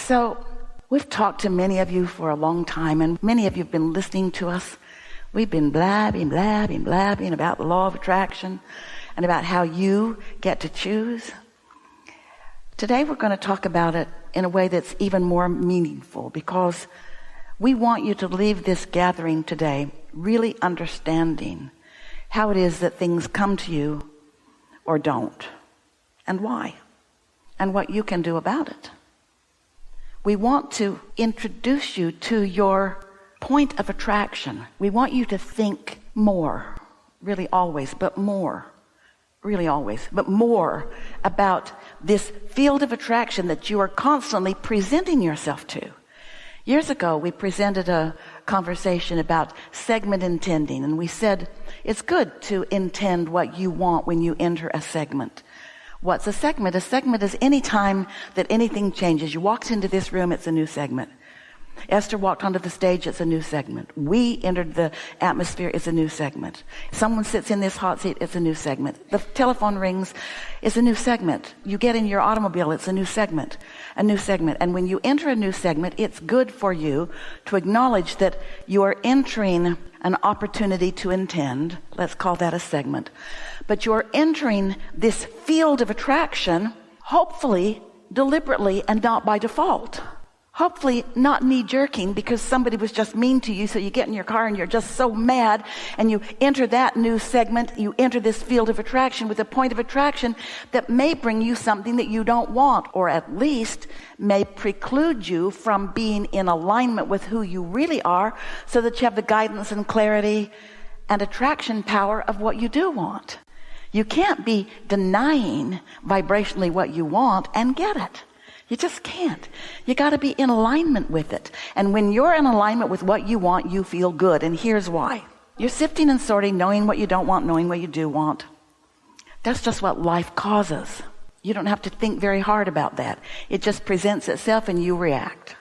So we've talked to many of you for a long time, and many of you have been listening to us. We've been blabbing about the law of attraction and about how you get to choose. Today we're going to talk about it in a way that's even more meaningful, because we want you to leave this gathering today really understanding how it is that things come to you or don't, and why, and what you can do about it. We want to introduce you to your point of attraction. We want you to think more, really always, but more, really always, but more about this field of attraction that you are constantly presenting yourself to. Years ago, we presented a conversation about segment intending, and we said it's good to intend what you want when you enter a segment. What's a segment? A segment is any time that anything changes. You walked into this room, it's a new segment. Esther walked onto the stage, it's a new segment. We entered the atmosphere, it's a new segment. Someone sits in this hot seat, it's a new segment. The telephone rings, it's a new segment. You get in your automobile, it's a new segment. A new segment. And when you enter a new segment, it's good for you to acknowledge that you are entering an opportunity to intend. Let's call that a segment. But you're entering this field of attraction, hopefully deliberately and not by default. Hopefully not knee-jerking because somebody was just mean to you, so you get in your car and you're just so mad, and you enter that new segment. You enter this field of attraction with a point of attraction that may bring you something that you don't want, or at least may preclude you from being in alignment with who you really are, so that you have the guidance and clarity and attraction power of what you do want. You can't be denying vibrationally what you want and get it. You just can't. You got to be in alignment with it. And when you're in alignment with what you want, you feel good. And here's why. You're sifting and sorting, knowing what you don't want, knowing what you do want. That's just what life causes. You don't have to think very hard about that. It just presents itself and you react.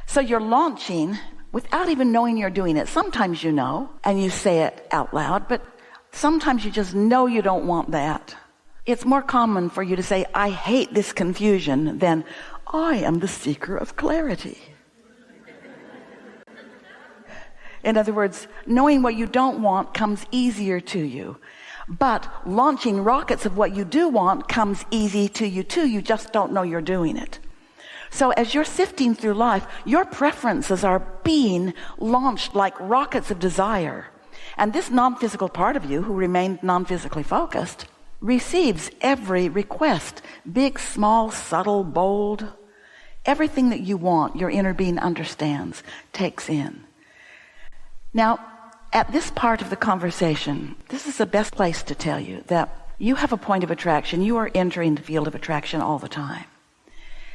So you're launching without even knowing you're doing it. Sometimes you know and you say it out loud, but sometimes you just know you don't want that. It's more common for you to say, I hate this confusion, than I am the seeker of clarity. In other words, knowing what you don't want comes easier to you. But launching rockets of what you do want comes easy to you too. You just don't know you're doing it. So as you're sifting through life, your preferences are being launched like rockets of desire. And this non-physical part of you, who remained non-physically focused, receives every request, big, small, subtle, bold. Everything that you want, your inner being understands, takes in. Now, at this part of the conversation, this is the best place to tell you that you have a point of attraction. You are entering the field of attraction all the time.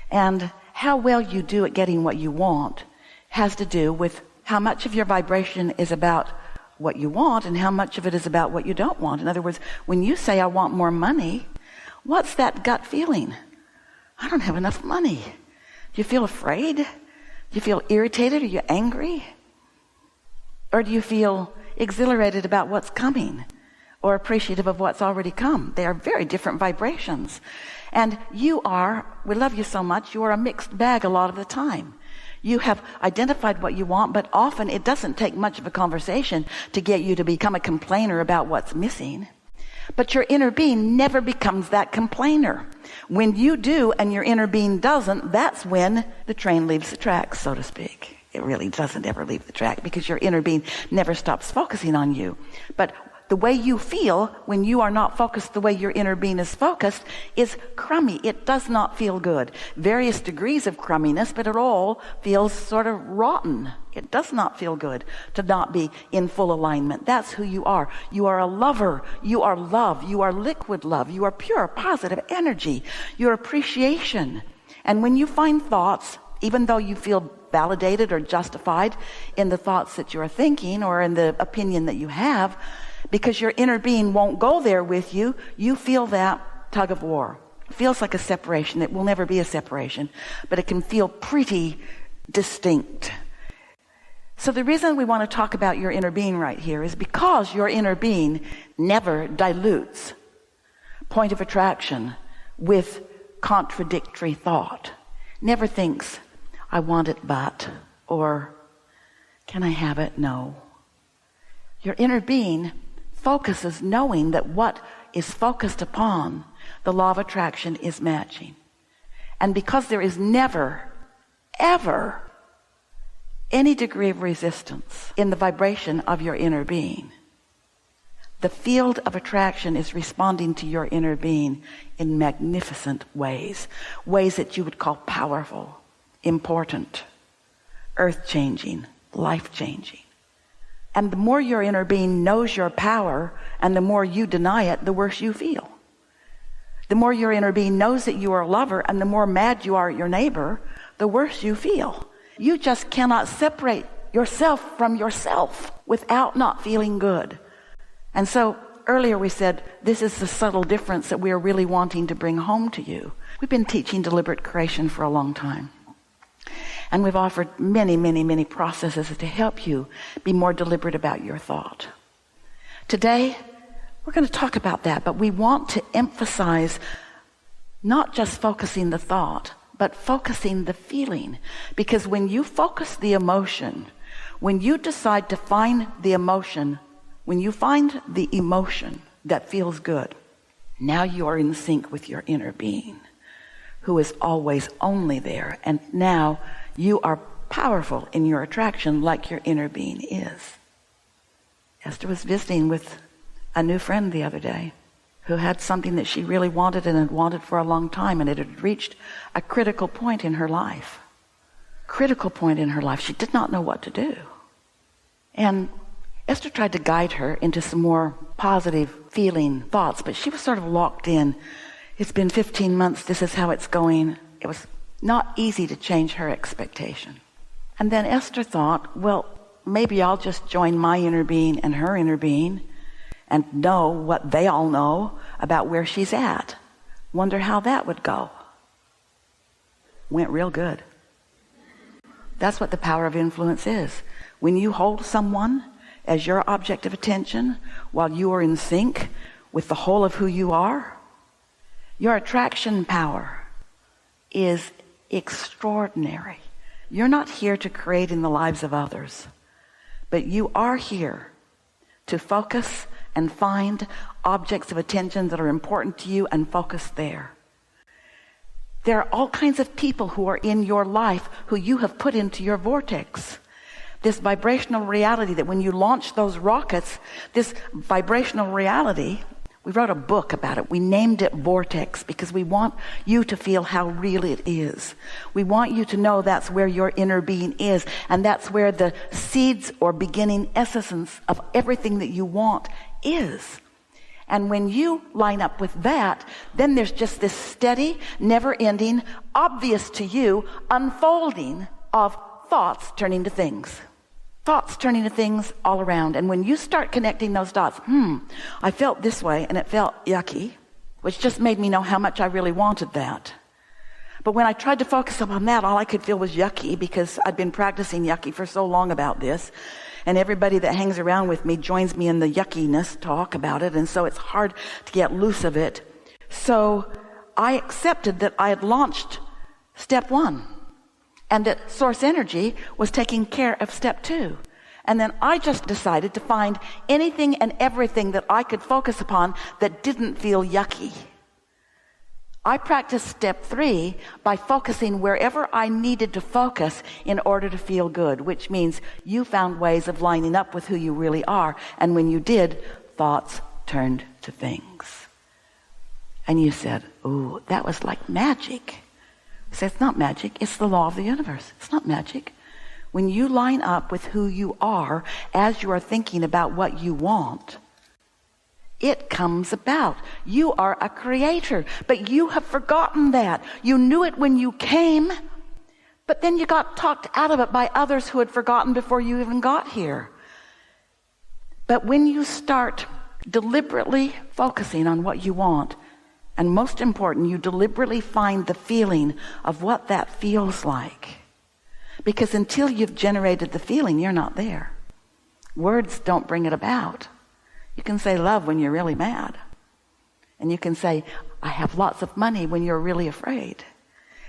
And how well you do at getting what you want has to do with how much of your vibration is about what you want and how much of it is about what you don't want. In other words, when you say, I want more money, what's that gut feeling? I don't have enough money. Do you feel afraid? Do you feel irritated? Are you angry? Or do you feel exhilarated about what's coming or appreciative of what's already come? They are very different vibrations. And you are, we love you so much, you are a mixed bag a lot of the time. You have identified what you want, but often it doesn't take much of a conversation to get you to become a complainer about what's missing. But your inner being never becomes that complainer. When you do and your inner being doesn't, that's when the train leaves the tracks, so to speak. It really doesn't ever leave the track because your inner being never stops focusing on you. But the way you feel when you are not focused the way your inner being is focused is crummy. It does not feel good. Various degrees of crumminess, but it all feels sort of rotten. It does not feel good to not be in full alignment. That's who you are. You are a lover. You are love. You are liquid love. You are pure, positive energy. Your appreciation. And when you find thoughts, even though you feel validated or justified in the thoughts that you are thinking or in the opinion that you have, because your inner being won't go there with you, you feel that tug of war. It feels like a separation. It will never be a separation, but it can feel pretty distinct. So the reason we want to talk about your inner being right here is because your inner being never dilutes point of attraction with contradictory thought. never thinks, I want it but, or can I have it? No. Your inner being focuses knowing that what is focused upon, the law of attraction is matching. And because there is never, ever any degree of resistance in the vibration of your inner being, the field of attraction is responding to your inner being in magnificent ways, ways that you would call powerful, important, earth-changing, life-changing. And the more your inner being knows your power and the more you deny it, the worse you feel. The more your inner being knows that you are a lover and the more mad you are at your neighbor, the worse you feel. You just cannot separate yourself from yourself without not feeling good. And so earlier we said, this is the subtle difference that we are really wanting to bring home to you. We've been teaching deliberate creation for a long time. And we've offered many, many, many processes to help you be more deliberate about your thought. Today, we're going to talk about that, but we want to emphasize not just focusing the thought, but focusing the feeling. Because when you focus the emotion, when you decide to find the emotion, when you find the emotion that feels good, now you are in sync with your inner being, who is always only there. And now you are powerful in your attraction like your inner being is. Esther was visiting with a new friend the other day who had something that she really wanted and had wanted for a long time, and it had reached a critical point in her life. Critical point in her life. She did not know what to do. And Esther tried to guide her into some more positive feeling thoughts, but she was sort of locked in. It's been 15 months. This is how it's going. It was not easy to change her expectation. And then Esther thought, well, maybe I'll just join my inner being and her inner being and know what they all know about where she's at. Wonder how that would go. Went real good. That's what the power of influence is. When you hold someone as your object of attention while you are in sync with the whole of who you are, your attraction power is extraordinary. You're not here to create in the lives of others, but you are here to focus and find objects of attention that are important to you and focus there. There are all kinds of people who are in your life who you have put into your vortex. This vibrational reality that when you launch those rockets, this vibrational reality, we wrote a book about it. We named it Vortex because we want you to feel how real it is. We want you to know that's where your inner being is, and that's where the seeds or beginning essence of everything that you want is. And when you line up with that, then there's just this steady, never-ending, obvious to you, unfolding of thoughts turning to things. Thoughts turning to things all around. And when you start connecting those dots, I felt this way and it felt yucky, which just made me know how much I really wanted that. But when I tried to focus upon that, all I could feel was yucky because I'd been practicing yucky for so long about this. And everybody that hangs around with me joins me in the yuckiness talk about it. And so it's hard to get loose of it. So I accepted that I had launched step 1. And that source energy was taking care of step 2. And then I just decided to find anything and everything that I could focus upon that didn't feel yucky. I practiced step 3 by focusing wherever I needed to focus in order to feel good, which means you found ways of lining up with who you really are. And when you did, thoughts turned to things. And you said, ooh, that was like magic. I said, it's not magic. It's the law of the universe. It's not magic. When you line up with who you are as you are thinking about what you want, it comes about. You are a creator, but you have forgotten that. You knew it when you came, but then you got talked out of it by others who had forgotten before you even got here. But when you start deliberately focusing on what you want, and most important, you deliberately find the feeling of what that feels like. Because until you've generated the feeling, you're not there. Words don't bring it about. You can say love when you're really mad. And you can say, I have lots of money when you're really afraid.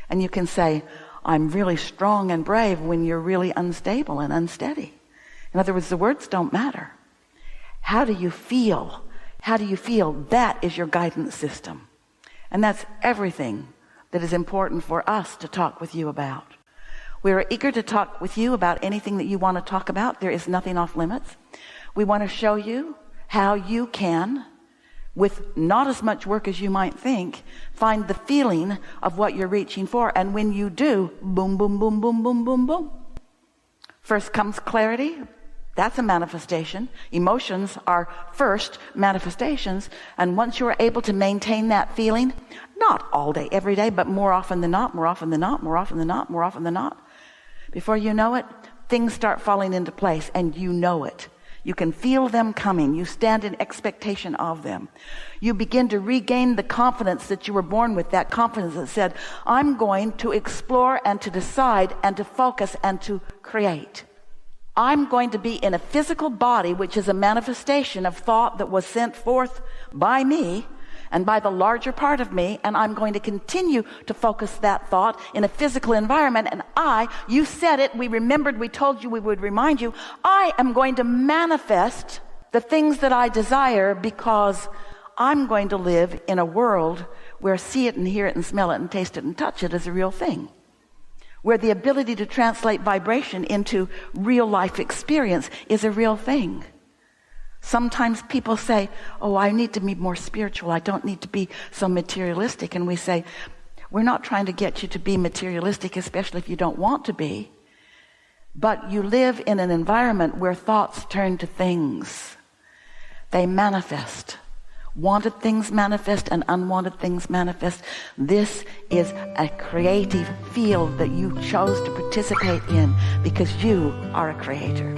And you can say, I'm really strong and brave, when you're really unstable and unsteady. In other words, the words don't matter. How do you feel? How do you feel? That is your guidance system. And that's everything that is important for us to talk with you about. We are eager to talk with you about anything that you want to talk about. There is nothing off limits. We want to show you how you can, with not as much work as you might think, find the feeling of what you're reaching for. And when you do, boom, boom, boom, boom, boom, boom, boom. First comes clarity. That's a manifestation. Emotions are first manifestations. And once you're able to maintain that feeling, not all day, every day, but more often than not, more often than not, more often than not, more often than not, before you know it, things start falling into place, and you know it. You can feel them coming. You stand in expectation of them. You begin to regain the confidence that you were born with, that confidence that said, I'm going to explore and to decide and to focus and to create. I'm going to be in a physical body, which is a manifestation of thought that was sent forth by me and by the larger part of me, and I'm going to continue to focus that thought in a physical environment. And you said it, we remembered, we told you we would remind you, I am going to manifest the things that I desire, because I'm going to live in a world where see it and hear it and smell it and taste it and touch it is a real thing, where the ability to translate vibration into real life experience is a real thing. Sometimes people say, oh, I need to be more spiritual. I don't need to be so materialistic. And we say, we're not trying to get you to be materialistic, especially if you don't want to be. But you live in an environment where thoughts turn to things. They manifest. Wanted things manifest and unwanted things manifest. This is a creative field that you chose to participate in because you are a creator.